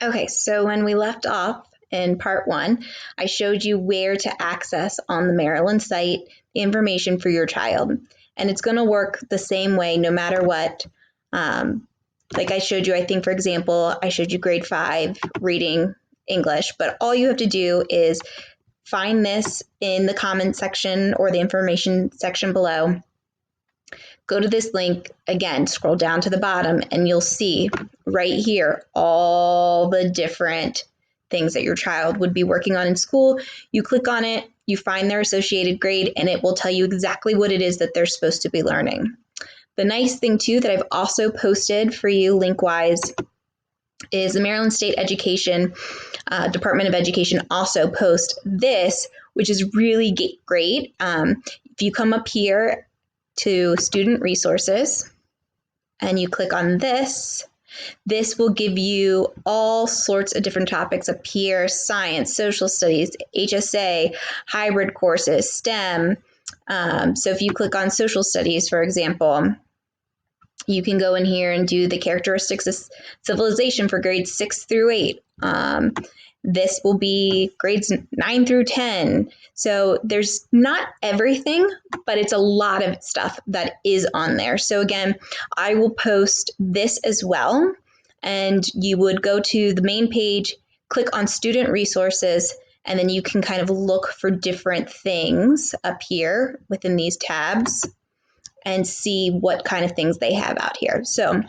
Okay, so when we left off in part one, I showed you where to access on the Maryland site the information for your child. And it's going to work the same way no matter what. Um, like I showed you, I think, for example, I showed you grade 5 reading English, but all you have to do is find this in the comment section or the information section below. Go to this link again, scroll down to the bottom, and you'll see right here all the different things that your child would be working on in school. You click on it, you find their associated grade, and it will tell you exactly what it is that they're supposed to be learning. The nice thing, too, that I've also posted for you link wise is the Maryland State Education Department of Education also post this, which is really great. If you come up here to student resources and you click on this, this will give you all sorts of different topics up here: science, social studies, HSA, hybrid courses, STEM. So if you click on social studies, for example, you can go in here and do the characteristics of civilization for grades 6 through 8. This will be grades 9 through 10. So there's not everything, but it's a lot of stuff that is on there. So again, I will post this as well. And you would go to the main page, click on student resources, and then you can kind of look for different things up here within these tabs and see what kind of things they have out here. So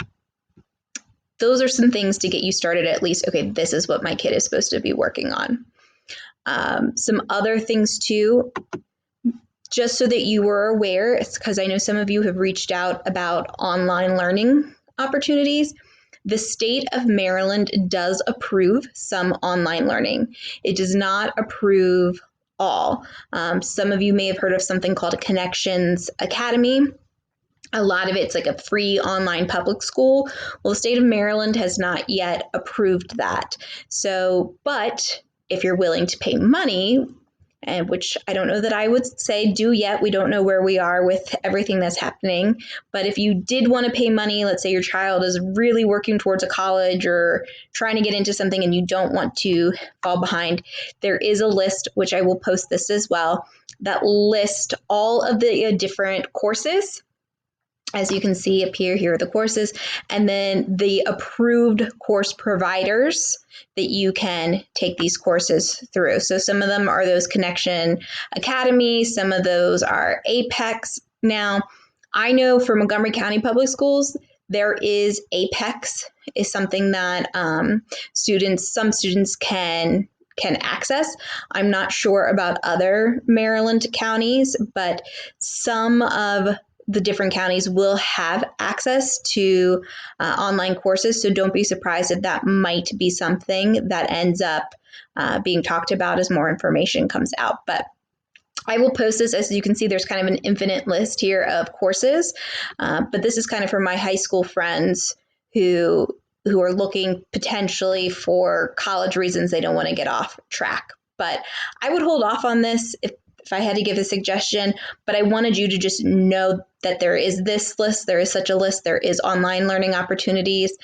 those are some things to get you started at least. Okay, this is what my kid is supposed to be working on. Some other things too, just so that you were aware, it's because I know some of you have reached out about online learning opportunities. The state of Maryland does approve some online learning. It does not approve all. Some of you may have heard of something called a Connections Academy. A lot of it's like a free online public school. Well, the state of Maryland has not yet approved that. So, but if you're willing to pay money, and which I don't know that I would say do yet. We don't know where we are with everything that's happening. But if you did want to pay money, let's say your child is really working towards a college or trying to get into something and you don't want to fall behind, there is a list, which I will post this as well, that list all of the different courses. As you can see up here are the courses, and then the approved course providers that you can take these courses through. So some of them are those Connection Academies, some of those are Apex. Now, I know for Montgomery County Public Schools, there is Apex, is something that some students can access. I'm not sure about other Maryland counties, but some of the different counties will have access to online courses. So don't be surprised if that might be something that ends up being talked about as more information comes out. But I will post this. As you can see, there's kind of an infinite list here of courses. But this is kind of for my high school friends who are looking potentially for college reasons they don't want to get off track. But I would hold off on this if I had to give a suggestion, but I wanted you to just know that there is this list. There is such a list. There is online learning opportunities.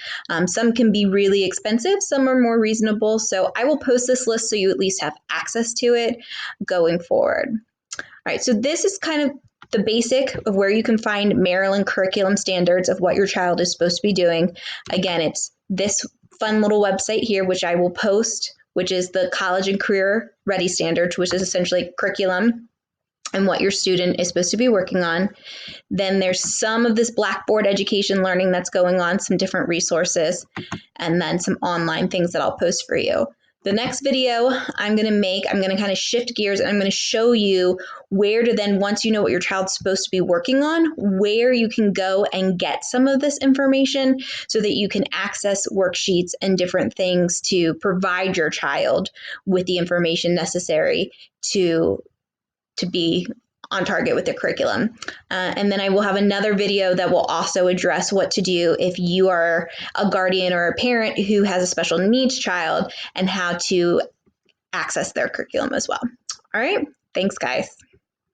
Some can be really expensive. Some are more reasonable. So I will post this list so you at least have access to it going forward. All right, so this is kind of the basic of where you can find Maryland curriculum standards of what your child is supposed to be doing. Again, it's this fun little website here, which I will post, which is the College and Career Ready Standards, which is essentially curriculum and what your student is supposed to be working on. Then there's some of this Blackboard education learning that's going on, some different resources, and then some online things that I'll post for you. The next video I'm going to kind of shift gears and I'm going to show you where to then, once you know what your child's supposed to be working on, where you can go and get some of this information so that you can access worksheets and different things to provide your child with the information necessary to be on target with the curriculum. And then I will have another video that will also address what to do if you are a guardian or a parent who has a special needs child and how to access their curriculum as well. All right. Thanks, guys.